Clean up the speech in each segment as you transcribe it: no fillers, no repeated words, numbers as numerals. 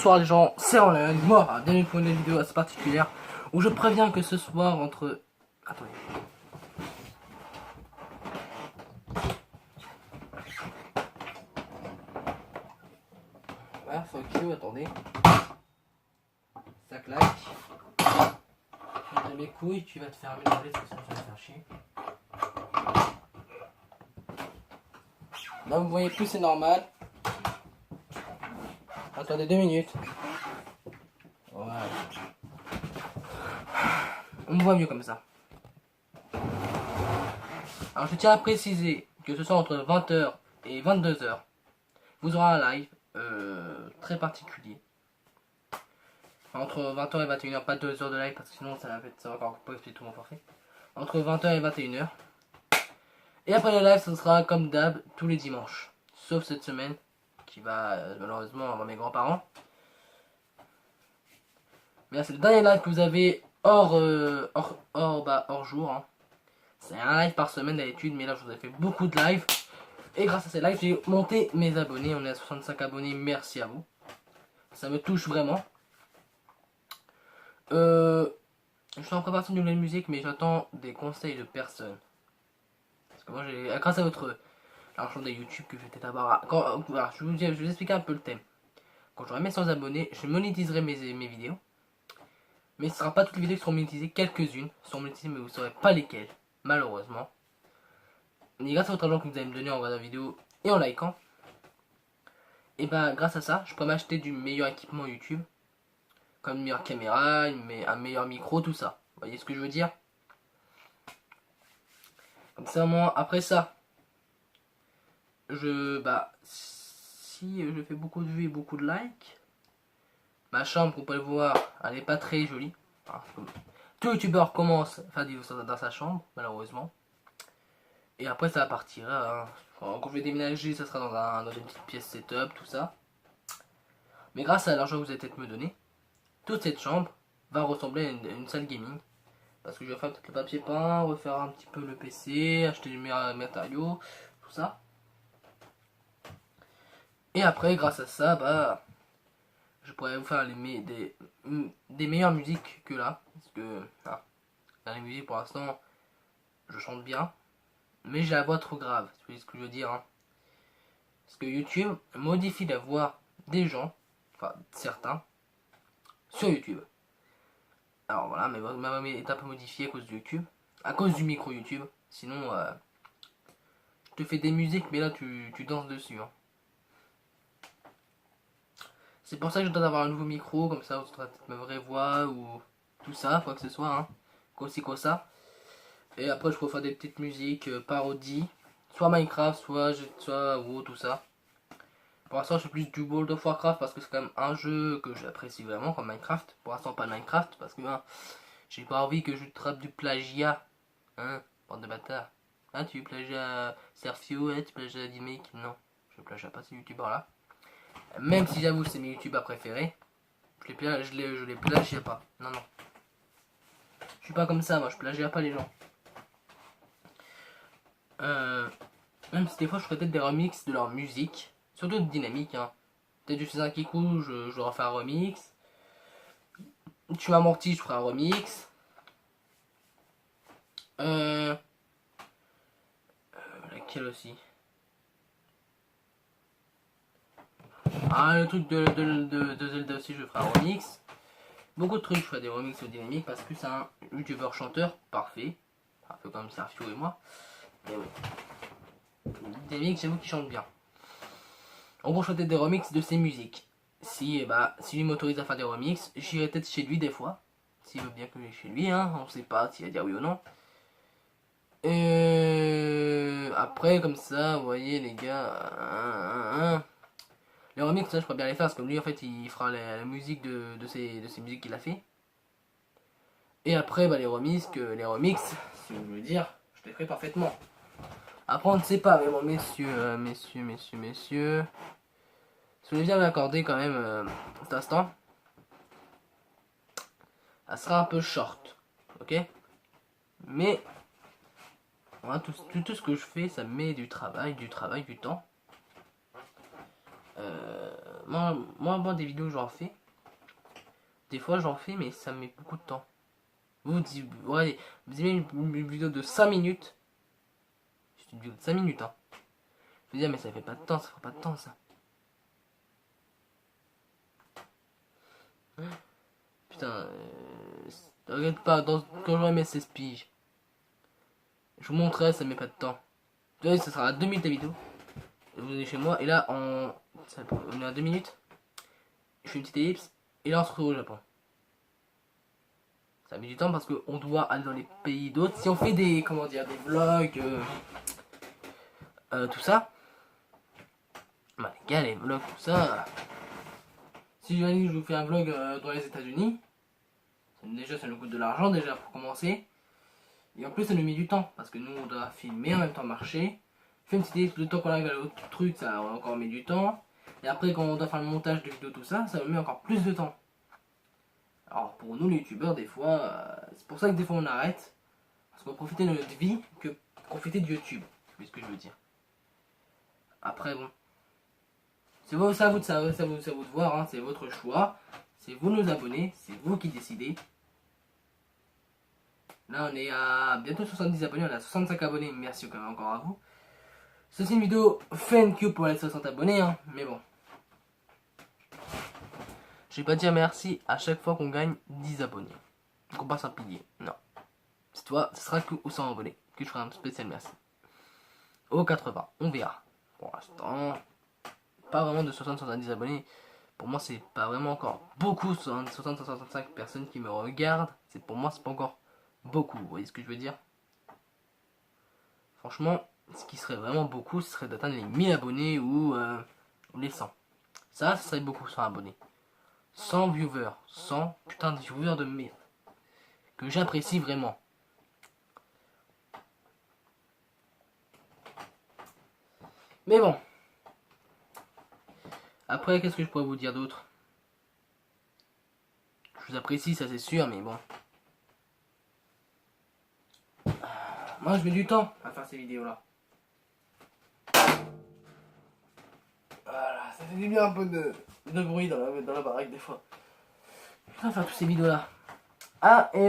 Bonsoir les gens, c'est en live, moi, bienvenue pour une vidéo assez particulière où je préviens que ce soir entre... Attendez. Voilà, fuck you, attendez. Ça claque. Tu mes couilles, tu vas te fermer la tête parce que ça va te faire chier. Là vous voyez plus, c'est normal. Attendez 2 minutes. Voilà. On me voit mieux comme ça. Alors je tiens à préciser que ce soit entre 20h et 22h, vous aurez un live très particulier. Entre 20h et 21h, pas 2 heures de live parce que sinon ça va encore pas expliquer tout mon forfait. Entre 20h et 21h. Et après le live, ce sera comme d'hab tous les dimanches. Sauf cette semaine qui va malheureusement avoir mes grands-parents. Mais là c'est le dernier live que vous avez hors jour. Hein. C'est un live par semaine d'habitude, mais là je vous ai fait beaucoup de lives. Et grâce à ces lives, j'ai monté mes abonnés. On est à 65 abonnés, merci à vous. Ça me touche vraiment. Je suis en préparation d'une nouvelle musique, mais j'attends des conseils de personnes. Parce que moi, grâce à votre l'argent de YouTube que je vais peut-être avoir. Voilà, je vais vous expliquer un peu le thème. Quand j'aurai mes 100 abonnés, je monétiserai mes vidéos. Mais ce ne sera pas toutes les vidéos qui seront monétisées, quelques-unes seront monétisées, mais vous ne saurez pas lesquelles, malheureusement. Et grâce à votre argent que vous allez me donner en regardant la vidéo et en likant, et bah grâce à ça, je peux m'acheter du meilleur équipement YouTube. Comme une meilleure caméra, un meilleur micro, tout ça. Vous voyez ce que je veux dire? Comme ça, moi, après ça, si je fais beaucoup de vues et beaucoup de likes, ma chambre, vous pouvez le voir, elle n'est pas très jolie. Enfin, tout youtubeur commence à faire des vidéos dans sa chambre, malheureusement. Et après, ça partira. Hein. Quand je vais déménager, ça sera dans une petite pièce setup, tout ça. Mais grâce à l'argent que vous allez peut-être me donner, toute cette chambre va ressembler à une salle gaming. Parce que je vais faire peut-être le papier peint, refaire un petit peu le PC, acheter du meilleur matériaux, tout ça. Et après, grâce à ça, bah, je pourrais vous faire des meilleures musiques que là. Parce que dans les musiques, pour l'instant, je chante bien. Mais j'ai la voix trop grave, vous voyez ce que je veux dire. Hein. Parce que YouTube modifie la voix des gens, enfin certains, sur YouTube. Alors voilà, mais ma voix est un peu modifiée à cause de YouTube. À cause du micro YouTube. Sinon, je te fais des musiques, mais là tu danses dessus. Hein. C'est pour ça que je dois avoir un nouveau micro, comme ça vous aurez peut-être ma vraie voix ou tout ça, quoi que ce soit. Hein. Quoi ça. Et après je peux faire des petites musiques, parodies. Soit Minecraft, soit WoW, tout ça. Pour l'instant je fais plus du World of Warcraft parce que c'est quand même un jeu que j'apprécie vraiment comme Minecraft. Pour l'instant pas Minecraft parce que j'ai pas envie que je trappe du plagiat. Hein, bande de bâtards. Hein, tu plagiat Serfio, hein, tu plagiat Dimek. Non, je plagia pas ces youtubeurs là. Même si j'avoue c'est mes youtubeurs préférés, je les plagia pas. Non. Je suis pas comme ça, moi, je plagia pas les gens. Même si des fois je ferais peut-être des remixes de leur musique, surtout de Dynamique. Hein. Peut-être je fais un kikou, je refais un remix. Tu m'as menti, je ferai un remix. Laquelle aussi? Le truc de Zelda aussi, je ferai un remix. Beaucoup de trucs, je ferai des remixes au Dynamique parce que c'est un youtubeur chanteur parfait. Un peu comme Sergio et moi. Mais oui. Dynamique, j'avoue qu'il chante bien. En gros, je ferai des remixes de ses musiques. Si lui m'autorise à faire des remixes, j'irai peut-être chez lui des fois. S'il veut bien que j'aille chez lui, hein. On sait pas s'il va dire oui ou non. Après, comme ça, vous voyez, les gars. Les remixes, ça, je pourrais bien les faire parce que lui, en fait, il fera la musique de ces musiques qu'il a fait. Et après, les remixes, si vous voulez dire, je les ferai parfaitement. Après, on ne sait pas, mais bon, messieurs. Si vous voulez bien m'accorder quand même cet instant, ça sera un peu short, ok? Mais tout ce que je fais, ça me met du travail, du temps. Moi, des vidéos, j'en fais. Des fois, j'en fais, mais ça me met beaucoup de temps. Vous aimez une vidéo de 5 minutes. C'est une vidéo de 5 minutes, hein. Je veux dire, mais ça fait pas de temps, ça fera pas de temps, ça. Putain, regarde pas, quand j'aurai mes 16 piges, je vous montrerai, ça met pas de temps. Vous voyez, ça sera à 2 minutes la vidéo. Vous êtes chez moi, et là, on est à 2 minutes. Je fais une petite ellipse, et là, on se retrouve au Japon. Ça met du temps parce qu'on doit aller dans les pays d'autres. Si on fait des, comment dire, des vlogs, tout ça. Bah, les gars, les vlogs, tout ça. Si je vous fais un vlog dans les États-Unis, déjà ça nous coûte de l'argent déjà pour commencer. Et en plus ça nous met du temps parce que nous on doit filmer en même temps marcher. Faire une petite idée, le temps qu'on arrive à l'autre truc, ça encore met du temps. Et après quand on doit faire le montage de vidéos tout ça, ça met encore plus de temps. Alors pour nous les youtubeurs des fois, c'est pour ça que des fois on arrête. Parce qu'on profite de notre vie que profiter de YouTube. C'est ce que je veux dire. Après bon. C'est à vous de voir, hein, c'est votre choix. C'est vous nous abonner, c'est vous qui décidez. Là on est à bientôt 70 abonnés, on a 65 abonnés, merci quand même encore à vous. C'est une vidéo thank you pour les 60 abonnés, hein, mais bon. Je vais pas dire merci à chaque fois qu'on gagne 10 abonnés. Qu'on passe un pilier, non. C'est toi, ce sera que aux 100 abonnés que je ferai un spécial merci. Au 80, on verra. Pour l'instant, pas vraiment de 60-70 abonnés. Pour moi, c'est pas vraiment encore beaucoup. 60-65 personnes qui me regardent. Pour moi, c'est pas encore beaucoup. Vous voyez ce que je veux dire? Franchement, ce qui serait vraiment beaucoup, ce serait d'atteindre les 1000 abonnés ou les 100. Ça serait beaucoup 100 abonnés. 100 viewers. 100 putain de viewers de merde. Que j'apprécie vraiment. Mais bon. Après, qu'est-ce que je pourrais vous dire d'autre? Je vous apprécie, ça c'est sûr, mais bon. Moi, je mets du temps à faire ces vidéos-là. Voilà, ça fait du bien un peu de bruit dans la baraque des fois. Putain, faire toutes ces vidéos-là. Ah, et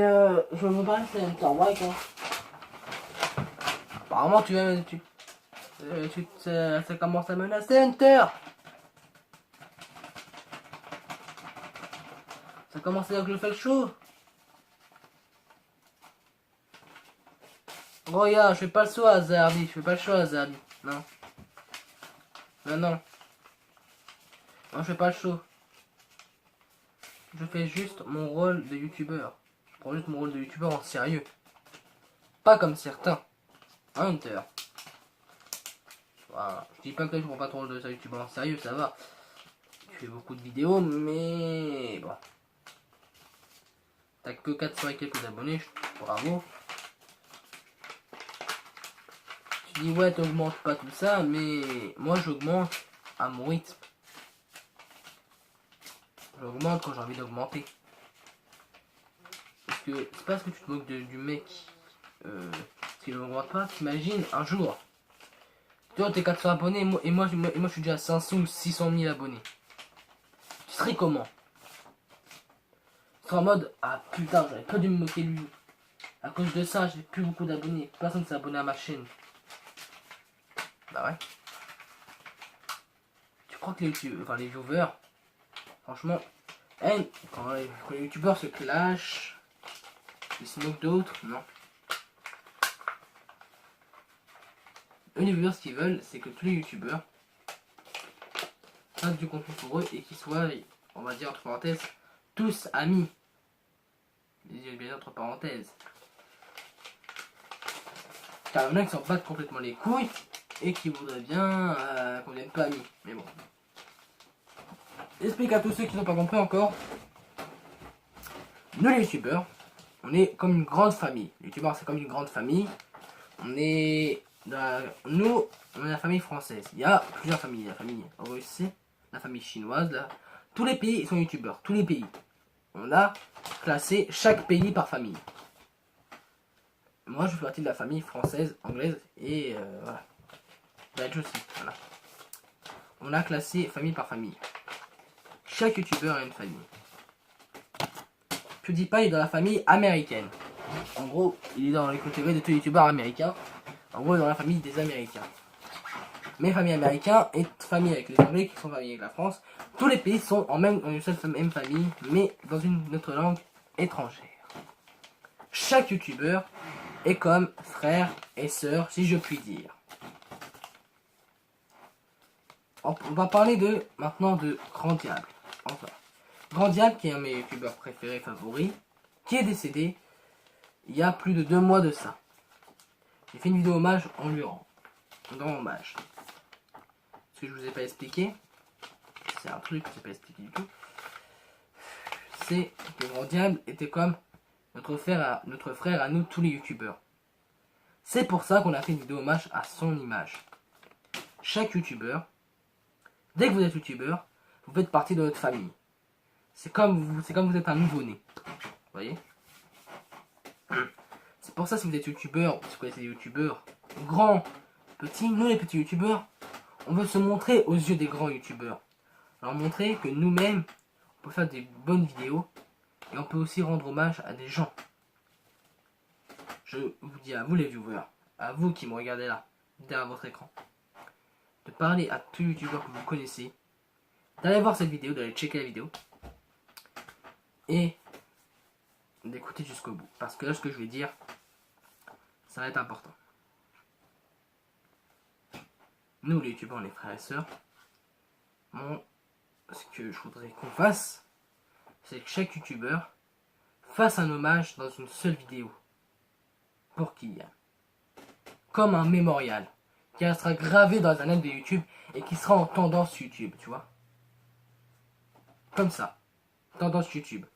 je me parle de Center White, hein. Apparemment, ça commence à menacer Hunter. Ça commence à dire que je fais le show. Regarde, je fais pas le show à Zardy. Je fais pas le show à Zardy. Non. Non, non. Non, je fais pas le show. Je fais juste mon rôle de youtubeur. Je prends juste mon rôle de youtubeur en sérieux. Pas comme certains. Hunter. Voilà. Je dis pas que je prends pas ton rôle de youtubeur en sérieux, ça va. Tu fais beaucoup de vidéos, mais bon. T'as que 400 et quelques abonnés, bravo. Tu dis ouais, t'augmentes pas tout ça, mais moi j'augmente à mon rythme. J'augmente quand j'ai envie d'augmenter. Parce que c'est pas parce que tu te moques du mec qui ne augmente pas. T'imagines un jour, tu vois, t'es 400 abonnés et moi je suis déjà à 500 ou 600 000 abonnés. Tu serais comment? Tu serais en mode ah putain, j'aurais pas dû me moquer de lui. À cause de ça, j'ai plus beaucoup d'abonnés. Personne s'est abonné à ma chaîne. Bah ouais. Tu crois que les viewers, franchement, quand les youtubeurs se clashent, ils se moquent d'autres, non. Eux, les viewers, ce qu'ils veulent, c'est que tous les youtubeurs fassent du contenu pour eux et qu'ils soient, on va dire entre parenthèses, tous amis. Bien entre parenthèses. Car il y en a qui s'en battent complètement les couilles et qui voudraient bien qu'on vienne pas amis. Mais bon. J'explique à tous ceux qui n'ont pas compris encore. Nous les youtubeurs, on est comme une grande famille. Les youtubeurs c'est comme une grande famille. On est la famille française. Il y a plusieurs familles. La famille russe, la famille chinoise. Tous les pays sont youtubeurs. Tous les pays. On a classé chaque pays par famille. Moi je fais partie de la famille française, anglaise et voilà. Belge aussi. Voilà. on a classé famille par famille. Chaque youtubeur a une famille. PewDiePie est dans la famille américaine. En gros, il est dans les catégories de tous les youtubeurs américains. En gros, il est dans la famille des Américains. Mais famille américaine est famille avec les Anglais qui sont famille avec la France. Tous les pays sont en une seule même famille, mais dans une autre langue étrangère. Chaque youtubeur est comme frère et sœur, si je puis dire. On va parler maintenant de Grand Diable. Enfin, Grand Diable, qui est un de mes youtubeurs préférés, favoris, qui est décédé il y a plus de 2 mois de ça. J'ai fait une vidéo hommage en lui rendant hommage. Ce que je vous ai pas expliqué, c'est un truc que je n'ai pas expliqué du tout, c'est que Grand Diable était comme notre frère à nous, tous les youtubeurs. C'est pour ça qu'on a fait une vidéo hommage à son image. Chaque youtubeur, dès que vous êtes youtubeur, vous faites partie de notre famille. C'est comme vous êtes un nouveau-né. Vous voyez? C'est pour ça, si vous êtes youtubeur, si vous connaissez des youtubeurs, grands, petits, nous les petits youtubeurs, on veut se montrer aux yeux des grands youtubeurs. Leur montrer que nous-mêmes, on peut faire des bonnes vidéos et on peut aussi rendre hommage à des gens. Je vous dis à vous les viewers, à vous qui me regardez là, derrière votre écran, de parler à tous les youtubeurs que vous connaissez, d'aller voir cette vidéo, d'aller checker la vidéo et d'écouter jusqu'au bout. Parce que là, ce que je vais dire, ça va être important. Nous, les youtubeurs, les frères et sœurs, ce que je voudrais qu'on fasse, c'est que chaque youtubeur fasse un hommage dans une seule vidéo pour Kylian. Comme un mémorial qui restera gravé dans un annales de YouTube et qui sera en tendance YouTube, tu vois. Comme ça. Tendance YouTube.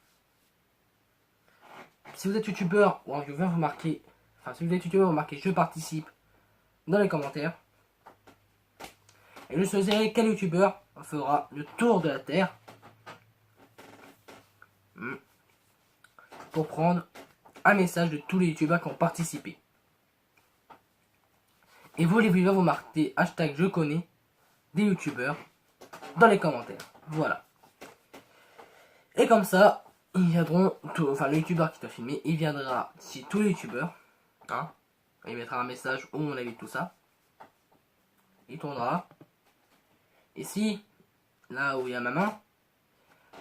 Si vous êtes youtubeur ou un viewer, vous marquez. Enfin, si vous êtes youtubeur, vous marquez je participe dans les commentaires. Et je choisirai quel youtubeur fera le tour de la terre pour prendre un message de tous les youtubeurs qui ont participé. Et vous les viewers, vous marquez hashtag je connais des youtubeurs dans les commentaires. Voilà. Et comme ça, ils viendront, enfin le youtubeur qui t'a filmé, il viendra chez tous les youtubeurs, hein, il mettra un message où on invite tout ça, il tournera, et si, là où il y a ma main,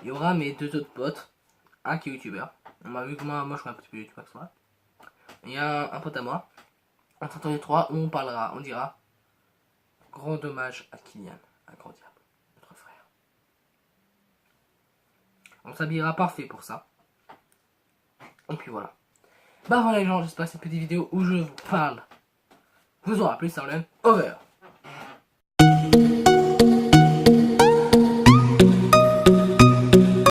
il y aura mes 2 autres potes, un qui est youtubeur, vu que moi je suis un petit peu youtubeur que ça, il y a un pote à moi, on s'entend les 3 où on parlera, on dira, grand hommage à Kylian, à Grand Diable, notre frère. On s'habillera parfait pour ça. Et puis voilà. Bah voilà les gens, j'espère que cette petite vidéo où je vous parle vous aura plu, ça en over.